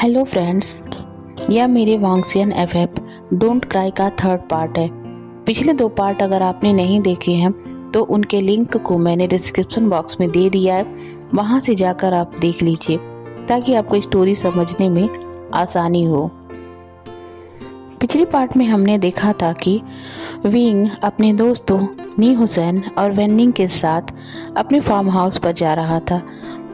Hello friends, यह मेरे वांगसियन FF don't cry का थर्ड पार्ट है। पिछले दो पार्ट अगर आपने नहीं देखे हैं तो उनके लिंक को मैंने डिस्क्रिप्शन बॉक्स में दे दिया है, वहां से जाकर आप देख लीजिए ताकि आपको स्टोरी समझने में आसानी हो। पिछले पार्ट में हमने देखा था कि विंग अपने दोस्तों नी हुसैन और वेनिंग के साथ अपने फार्म हाउस पर जा रहा था,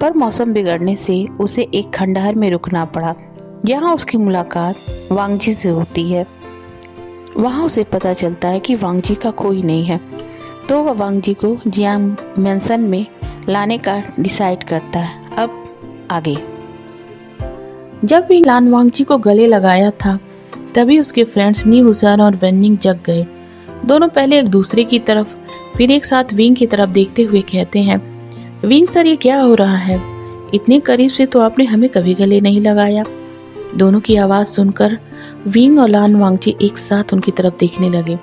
पर मौसम बिगड़ने से उसे एक खंडहर में रुकना पड़ा। यहाँ उसकी मुलाकात वांगजी से होती है। वहाँ उसे पता चलता है कि वांगजी का कोई नहीं है, तो वह वांगजी को जियांग मेंशन में लाने का डिसाइड करता है। अब आगे, जब भी लान वांगजी को गले लगाया था तभी उसके फ्रेंड्स नी हुसैन और वेनिंग जग गए। दोनों पहले एक दूसरे की तरफ फिर एक साथ विंग की तरफ देखते हुए कहते हैं, विंग सर, ये क्या हो रहा है? इतने करीब से तो आपने हमें कभी गले नहीं लगाया। दोनों की आवाज़ सुनकर विंग और लान वांगजी एक साथ उनकी तरफ देखने लगे।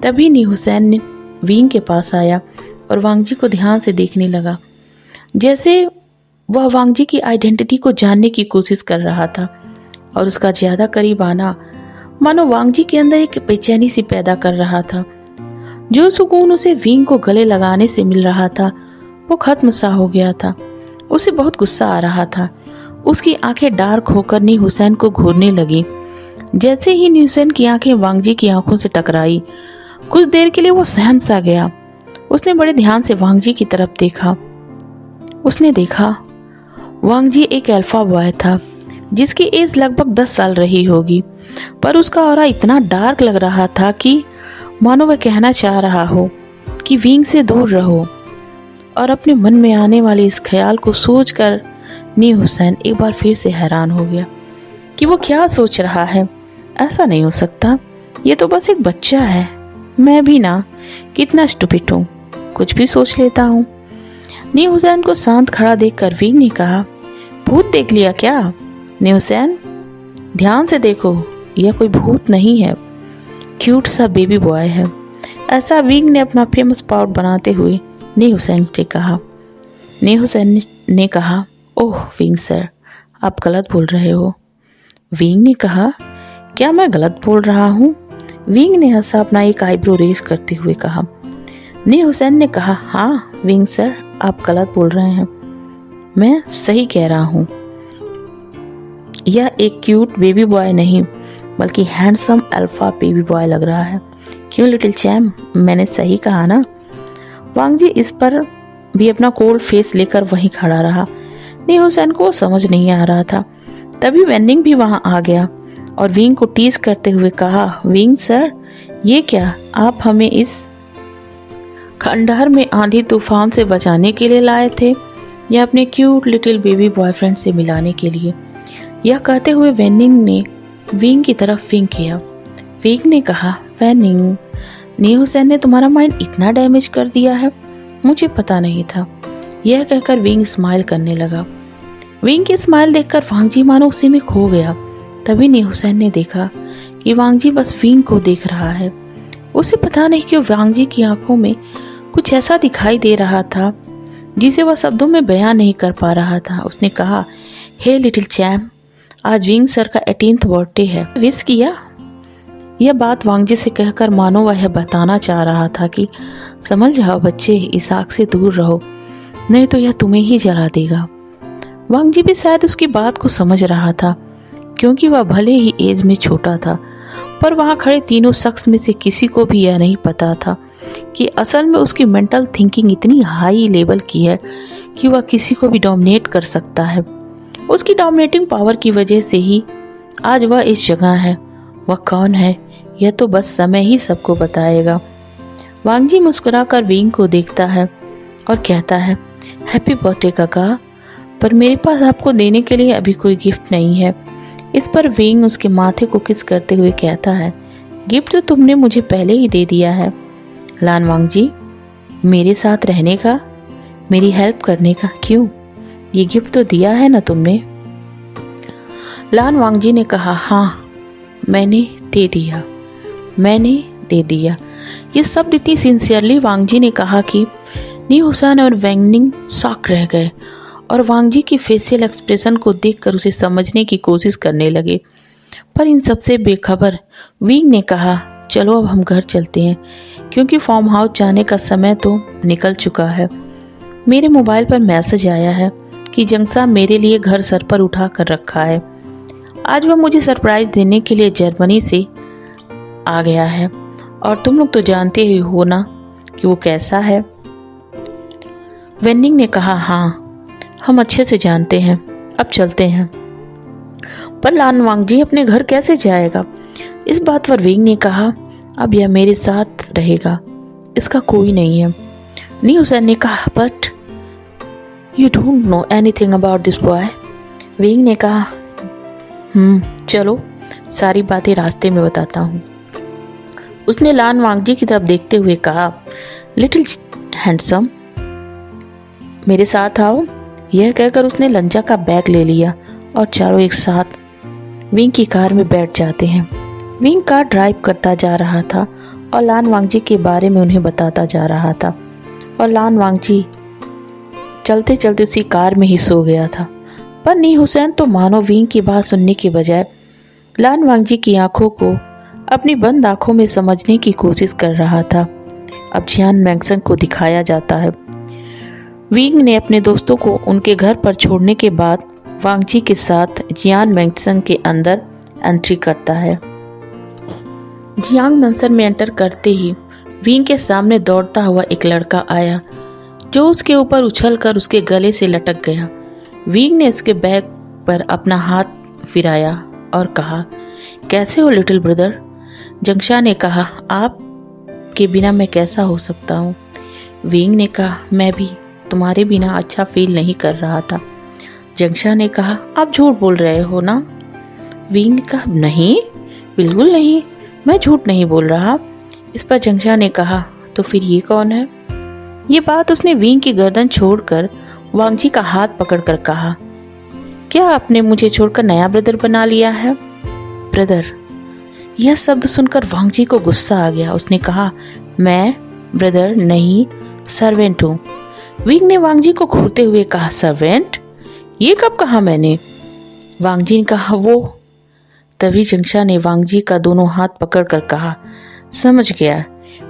तभी नी हुसैन ने विंग के पास आया और वांगजी को ध्यान से देखने लगा, जैसे वह वांगजी की आइडेंटिटी को जानने की कोशिश कर रहा था। और उसका ज़्यादा करीब आना मानो वांगजी के अंदर एक बेचैनी सी पैदा कर रहा था। जो सुकून उसे विंग को गले लगाने से मिल रहा था वो खत्म सा हो गया था। उसे बहुत गुस्सा आ रहा था। उसकी आंखें डार्क होकर नी हुसैन को घूरने लगी। जैसे ही नी हुसैन की आंखें वांगजी की आंखों से टकराई, कुछ देर के लिए वो सहम सा गया। उसने बड़े ध्यान से वांगजी की तरफ देखा। उसने देखा वांगजी एक अल्फा बॉय था जिसकी एज लगभग 10 साल रही होगी, पर उसका ऑरा इतना डार्क लग रहा था कि मानो वह कहना चाह रहा हो कि विंग से दूर रहो। और अपने मन में आने वाले इस ख्याल को सोचकर नी हुसैन एक बार फिर से हैरान हो गया कि वो क्या सोच रहा है। ऐसा नहीं हो सकता, ये तो बस एक बच्चा है। मैं भी ना कितना स्टूपिड हूँ, कुछ भी सोच लेता हूँ। नी हुसैन को शांत खड़ा देखकर विंग ने कहा, भूत देख लिया क्या? नी हुसैन, ध्यान से देखो, यह कोई भूत नहीं है, क्यूट सा बेबी बॉय है। ऐसा विंग ने अपना फेमस पाउट बनाते हुए नी हुसैन से कहा। नी हुसैन ने कहा, ओह विंग सर, आप गलत बोल रहे हो। विंग ने कहा, क्या मैं गलत बोल रहा हूँ? विंग ने हंसा अपना एक आईब्रो रेस करते हुए कहा। नी हुसैन ने कहा, हाँ विंग सर, आप गलत बोल रहे हैं, मैं सही कह रहा हूँ। यह एक क्यूट बेबी बॉय नहीं बल्कि हैंडसम अल्फा बेबी बॉय लग रहा है। क्यों लिटिल चैम, मैंने सही कहा ना? वांगजी इस पर भी अपना कोल्ड फेस लेकर वहीं खड़ा रहा। नी हुसैन को समझ नहीं आ रहा था। तभी वेनिंग भी वहां आ गया और विंग को टीज करते हुए कहा, विंग सर, ये क्या, आप हमें इस खंडहर में आंधी तूफान से बचाने के लिए लाए थे या अपने क्यूट लिटिल बेबी बॉयफ्रेंड से मिलाने के लिए? यह कहते हुए वेनिंग ने विंग की तरफ विंग किया। विंग ने कहा, वेनिंग, नी हुसैन ने तुम्हारा माइंड इतना डैमेज कर दिया है, मुझे पता नहीं था। यह कहकर विंग स्माइल करने लगा। विंग की स्माइल देखकर वांगजी मानो उसी में खो गया। तभी नी हुसैन ने देखा कि वांगजी बस विंग को देख रहा है। उसे पता नहीं क्यों वांगजी की आंखों में कुछ ऐसा दिखाई दे रहा था जिसे वह शब्दों में बयां नहीं कर पा रहा था। उसने कहा, हे लिटिल चैम, आज विंग सर का 18th बर्थडे है, विश किया? यह बात वांगजी से कहकर मानो वह बताना चाह रहा था कि समझ जाओ बच्चे, इस आग से दूर रहो, नहीं तो यह तुम्हें ही जला देगा। वांगजी भी शायद उसकी बात को समझ रहा था, क्योंकि वह भले ही एज में छोटा था, पर वहाँ खड़े तीनों शख्स में से किसी को भी यह नहीं पता था कि असल में उसकी मेंटल थिंकिंग इतनी हाई लेवल की है कि वह किसी को भी डोमिनेट कर सकता है। उसकी डोमिनेटिंग पावर की वजह से ही आज वह इस जगह है। वह कौन है, यह तो बस समय ही सबको बताएगा। वांगजी मुस्कुराकर विंग को देखता है और कहता है, हैप्पी बर्थडे काका, पर मेरे पास आपको देने के लिए अभी कोई गिफ्ट नहीं है। इस पर विंग उसके माथे को किस करते हुए कहता है, गिफ्ट तो तुमने मुझे पहले ही दे दिया है लान वांगजी, मेरे साथ रहने का, मेरी हेल्प करने का। क्यों, ये गिफ्ट तो दिया है ना तुमने? लान वांगजी ने कहा, हाँ मैंने दे दिया, मैंने दे दिया। ये सब इतनी सिंसियरली वांगजी ने कहा कि नी हुसैन और वेनिंग शॉक रह गए और वांग जी की फेशियल एक्सप्रेशन को देखकर उसे समझने की कोशिश करने लगे। पर इन सबसे बेखबर विंग ने कहा, चलो अब हम घर चलते हैं क्योंकि फार्म हाउस जाने का समय तो निकल चुका है। मेरे मोबाइल पर मैसेज आया है कि जंगसा मेरे लिए घर सर पर उठा कर रखा है। आज वह मुझे सरप्राइज देने के लिए जर्मनी से आ गया है और तुम लोग तो जानते ही हो ना कि वो कैसा है। वेनिंग ने कहा, हाँ हम अच्छे से जानते हैं, अब चलते हैं। पर लान वांग जी अपने घर कैसे जाएगा? इस बात पर विंग ने कहा, अब यह मेरे साथ रहेगा, इसका कोई नहीं है। नी हुसैन ने कहा, but you don't know anything about this boy. Wing ने कहा, चलो सारी बातें रास्ते में बताता हूँ। उसने लान वांग जी की तरफ देखते हुए कहा, लिटिल हैंडसम मेरे साथ आओ। यह कहकर उसने लंजा का बैग ले लिया और चारों एक साथ विंग की कार में बैठ जाते हैं। विंग कार ड्राइव करता जा रहा था और लान वांग जी के बारे में उन्हें बताता जा रहा था और लान वांग जी चलते चलते उसी कार में ही सो गया था। पर नी हुसैन तो मानो विंग की बात सुनने के बजाय लान वांग जी की आंखों को अपनी बंद आंखों में समझने की कोशिश कर रहा था। अब जियान मैक्सन को दिखाया जाता है। विंग ने अपने दोस्तों को उनके घर पर छोड़ने के बाद वांग जी के साथ जियान मैक्सन के अंदर एंट्री करता है। जियांग मैंसन में एंटर करते ही विंग के सामने दौड़ता हुआ एक लड़का आया जो उसके ऊपर उछलकर उसके गले से लटक गया। विंग ने उसके बैग पर अपना हाथ फिराया और कहा, कैसे हो लिटिल ब्रदर? जंगशा ने कहा, आप के बिना मैं कैसा हो सकता हूँ? विंग ने कहा, मैं भी तुम्हारे बिना अच्छा फील नहीं कर रहा था। जंगशा ने कहा, आप झूठ बोल रहे हो ना? विंग ने कहा, नहीं बिल्कुल नहीं, मैं झूठ नहीं बोल रहा। इस पर जंगशा ने कहा, तो फिर ये कौन है? ये बात उसने विंग की गर्दन छोड़कर वांग जी का हाथ पकड़कर कहा, क्या आपने मुझे छोड़कर नया ब्रदर बना लिया है? ब्रदर? यह शब्द सुनकर वांग जी को गुस्सा आ गया। उसने कहा, मैं ब्रदर नहीं, सर्वेंट हूँ। विंग ने वांग जी को घूरते हुए कहा, सर्वेंट? ये कब कहा मैंने? वांग जी ने कहा, वो। तभी जंगशा ने वांग जी का दोनों हाथ पकड़कर कहा, समझ गया,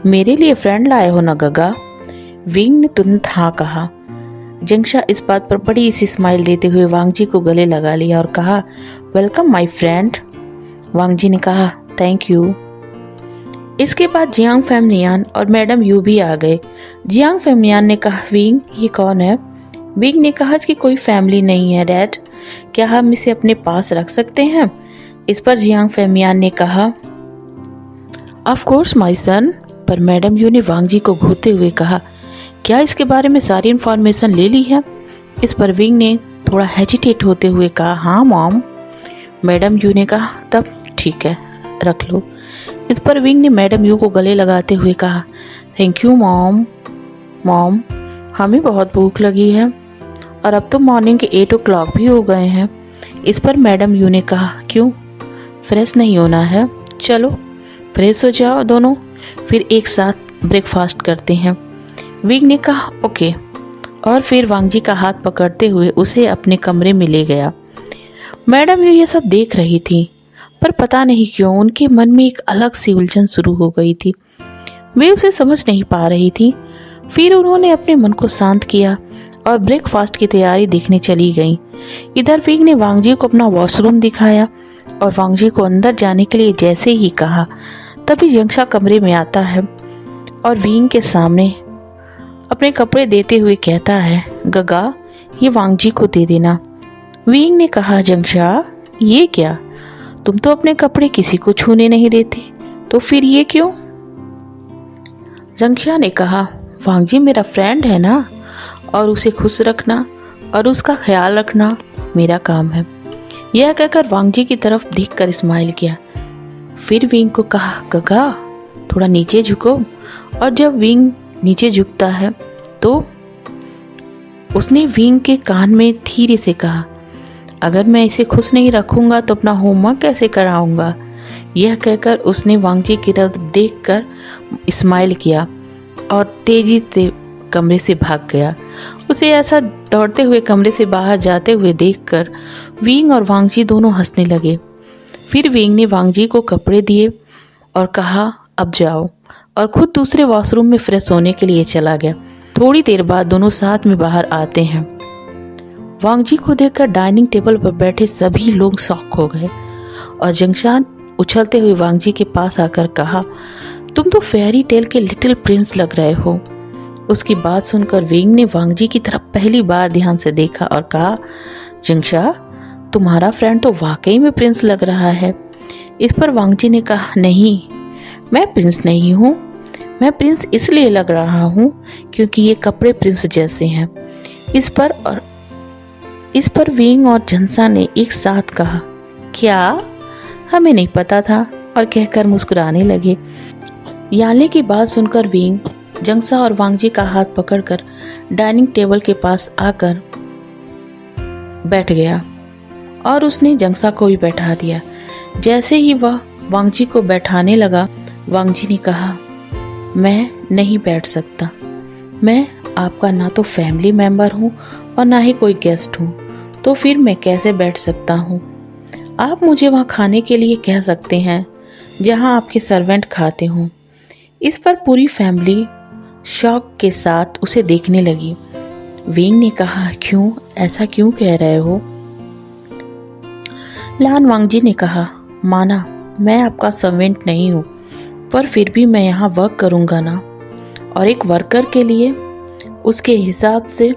मेरे लिए फ्रेंड लाए हो ना गगा? विंग ने तुरंत हाँ कहा। जंगशा इस बात पर बड़ी सी स्माइल देते हुए वांग जी को गले लगा लिया और कहा, वेलकम माय फ्रेंड। वांग जी ने कहा, थैंक यू। इसके बाद जियांग फेमनियान और मैडम यू भी आ गए। जियांग फेमनियान ने कहा, विंग ये कौन है? विंग ने कहा, इसकी कोई फैमिली नहीं है डैड, क्या हम इसे अपने पास रख सकते हैं? इस पर जियांग फेमनियान ने कहा, ऑफ कोर्स माय सन। पर मैडम यू ने वांग जी को घूरते हुए कहा, क्या इसके बारे में सारी इन्फॉर्मेशन ले ली है? इस पर विंग ने थोड़ा हेजिटेट होते हुए कहा, हाँ मॉम। मैडम यू ने कहा, तब ठीक है, रख लो। इस पर विंग ने मैडम यू को गले लगाते हुए कहा, थैंक यू मॉम। मॉम, हमें बहुत भूख लगी है और अब तो मॉर्निंग के 8 o'clock भी हो गए हैं। इस पर मैडम यू ने कहा, क्यों फ्रेश नहीं होना है? चलो फ्रेश हो जाओ दोनों, फिर एक साथ ब्रेकफास्ट करते हैं। विंग ने कहा, ओके, और फिर वांग जी का हाथ पकड़ते हुए उसे अपने कमरे में ले गया। मैडम यू ये सब देख रही थी, पर पता नहीं क्यों उनके मन में एक अलग सी उलझन शुरू हो गई थी। वे उसे समझ नहीं पा रही थी। फिर उन्होंने अपने मन को शांत किया और ब्रेकफास्ट की तैयारी देखने चली गईं। इधर विंग ने वांग जी को अपना वॉशरूम दिखाया और वांग जी को अंदर जाने के लिए जैसे ही कहा, तभी जंगशा कमरे में आता है और विंग के सामने अपने कपड़े देते हुए कहता है, गगा ये वांग जी को दे देना। विंग ने कहा, जंगशा ये क्या, तुम तो अपने कपड़े किसी को छूने नहीं देते, तो फिर ये क्यों? जंगशा ने कहा, वांग जी मेरा फ्रेंड है ना, और उसे खुश रखना और उसका ख्याल रखना मेरा काम है। यह कहकर वांग जी की तरफ देखकर स्माइल किया। फिर विंग को कहा, गगा थोड़ा नीचे झुको। और जब विंग नीचे झुकता है तो उसने विंग के कान में धीरे से कहा, अगर मैं इसे खुश नहीं रखूंगा तो अपना होमवर्क कैसे कराऊंगा? यह कहकर उसने वांग जी की तरफ देखकर स्माइल किया और तेजी से कमरे से भाग गया। उसे ऐसा दौड़ते हुए कमरे से बाहर जाते हुए देखकर विंग और वांगजी दोनों हंसने लगे। फिर विंग ने वांगजी को कपड़े दिए और कहा अब जाओ, और खुद दूसरे वॉशरूम में फ्रेश होने के लिए चला गया। थोड़ी देर बाद दोनों साथ में बाहर आते हैं। वांगजी को देखकर डाइनिंग टेबल पर बैठे सभी लोग शॉक हो गए और जंगशान उछलते हुए वांगजी के पास आकर कहा, तुम तो फेयरी टेल के लिटिल प्रिंस लग रहे हो। उसकी बात सुनकर विंग ने वांगजी की तरफ पहली बार ध्यान से देखा और कहा, जंगशा, तुम्हारा फ्रेंड तो वाकई में प्रिंस लग रहा है। इस पर वांगजी ने कहा, नहीं, मैं प्रिंस नहीं हूँ। मैं प्रिंस इसलिए लग रहा हूँ क्योंकि ये कपड़े प्रिंस जैसे हैं। इस पर विंग और जंगशा ने एक साथ कहा, क्या? हमें नहीं पता था, और कहकर मुस्कुराने लगे। याले की बात सुनकर विंग जंगशा और वांगजी का हाथ पकड़कर डाइनिंग टेबल के पास आकर बैठ गया और उसने जंगशा को भी बैठा दिया। जैसे ही वह वांगजी को बैठाने लगा, वांगजी ने कहा, मैं नहीं बैठ सकता। मैं आपका ना तो फैमिली मेंबर हूँ और ना ही कोई गेस्ट हूँ, तो फिर मैं कैसे बैठ सकता हूँ? आप मुझे वहाँ खाने के लिए कह सकते हैं जहाँ आपके सर्वेंट खाते हों। इस पर पूरी फैमिली शॉक के साथ उसे देखने लगी। विंग ने कहा, क्यों, ऐसा क्यों कह रहे हो? लान वांगजी ने कहा, माना मैं आपका सर्वेंट नहीं हूँ, पर फिर भी मैं यहाँ वर्क करूँगा ना, और एक वर्कर के लिए उसके हिसाब से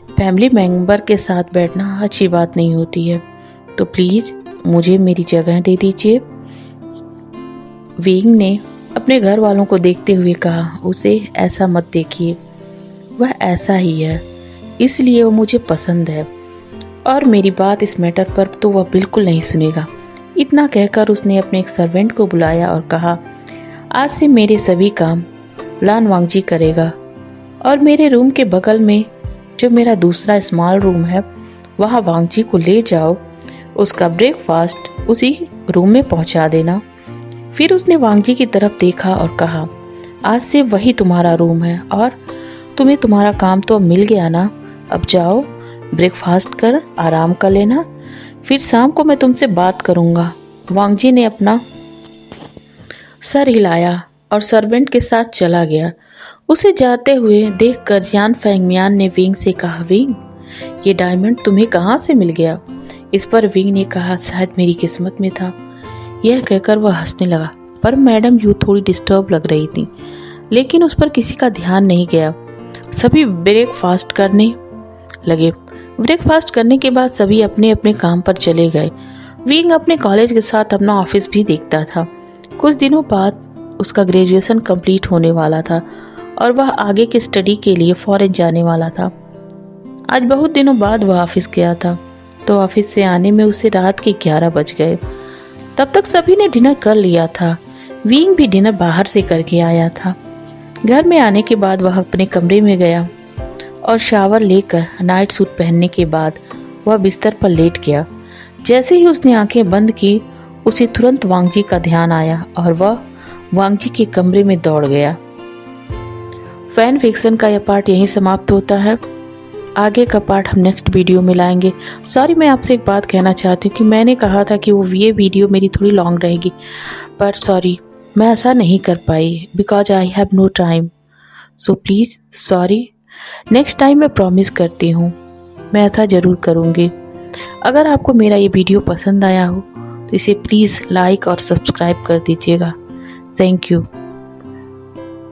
फैमिली मेंबर के साथ बैठना अच्छी बात नहीं होती है, तो प्लीज़ मुझे मेरी जगह दे दीजिए। विंग ने अपने घर वालों को देखते हुए कहा, उसे ऐसा मत देखिए, वह ऐसा ही है, इसलिए वो मुझे पसंद है, और मेरी बात इस मैटर पर तो वह बिल्कुल नहीं सुनेगा। इतना कहकर उसने अपने एक सर्वेंट को बुलाया और कहा, आज से मेरे सभी काम लान वांगजी करेगा, और मेरे रूम के बगल में जो मेरा दूसरा स्मॉल रूम है वहाँ वांगजी को ले जाओ, उसका ब्रेकफास्ट उसी रूम में पहुँचा देना। फिर उसने वांगजी की तरफ देखा और कहा, आज से वही तुम्हारा रूम है और तुम्हें तुम्हारा काम तो अब मिल गया ना, अब जाओ, ब्रेकफास्ट कर आराम कर लेना, फिर शाम को मैं तुमसे बात करूँगा। वांगजी ने अपना सर हिलाया और सर्वेंट के साथ चला गया। उसे जाते हुए देखकर जियान फेंगमियान ने विंग से कहा, विंग, ये डायमंड तुम्हें कहाँ से मिल गया? इस पर विंग ने कहा, शायद मेरी किस्मत में था। यह कहकर वह हंसने लगा, पर मैडम यू थोड़ी डिस्टर्ब लग रही थी, लेकिन उस पर किसी का ध्यान नहीं गया। सभी ब्रेकफास्ट करने लगे। ब्रेकफास्ट करने के बाद सभी अपने अपने काम पर चले गए। विंग अपने कॉलेज के साथ अपना ऑफिस भी देखता था। कुछ दिनों बाद उसका ग्रेजुएशन कंप्लीट होने वाला था और वह आगे की स्टडी के लिए फॉरेन जाने वाला था। आज बहुत दिनों बाद वह ऑफिस गया था, तो ऑफिस से आने में उसे रात के 11 बज गए। तब तक सभी ने डिनर कर लिया था। विंग भी डिनर बाहर से करके आया था। घर में आने के बाद वह अपने कमरे में गया और शावर लेकर नाइट सूट पहनने के बाद वह बिस्तर पर लेट गया। जैसे ही उसने आंखें बंद की, उसे तुरंत वांगजी का ध्यान आया और वह वांगजी के कमरे में दौड़ गया। फैन फिक्शन का यह पार्ट यहीं समाप्त होता है। आगे का पार्ट हम नेक्स्ट वीडियो में लाएंगे। सॉरी, मैं आपसे एक बात कहना चाहती हूँ कि मैंने कहा था कि ये वीडियो मेरी थोड़ी लॉन्ग रहेगी, पर सॉरी, मैं ऐसा नहीं कर पाई because I have no time. So please sorry, next time मैं प्रॉमिस करती हूँ मैं ऐसा ज़रूर करूँगी। अगर आपको मेरा ये वीडियो पसंद आया हो तो इसे प्लीज़ लाइक और सब्सक्राइब कर दीजिएगा। Thank you.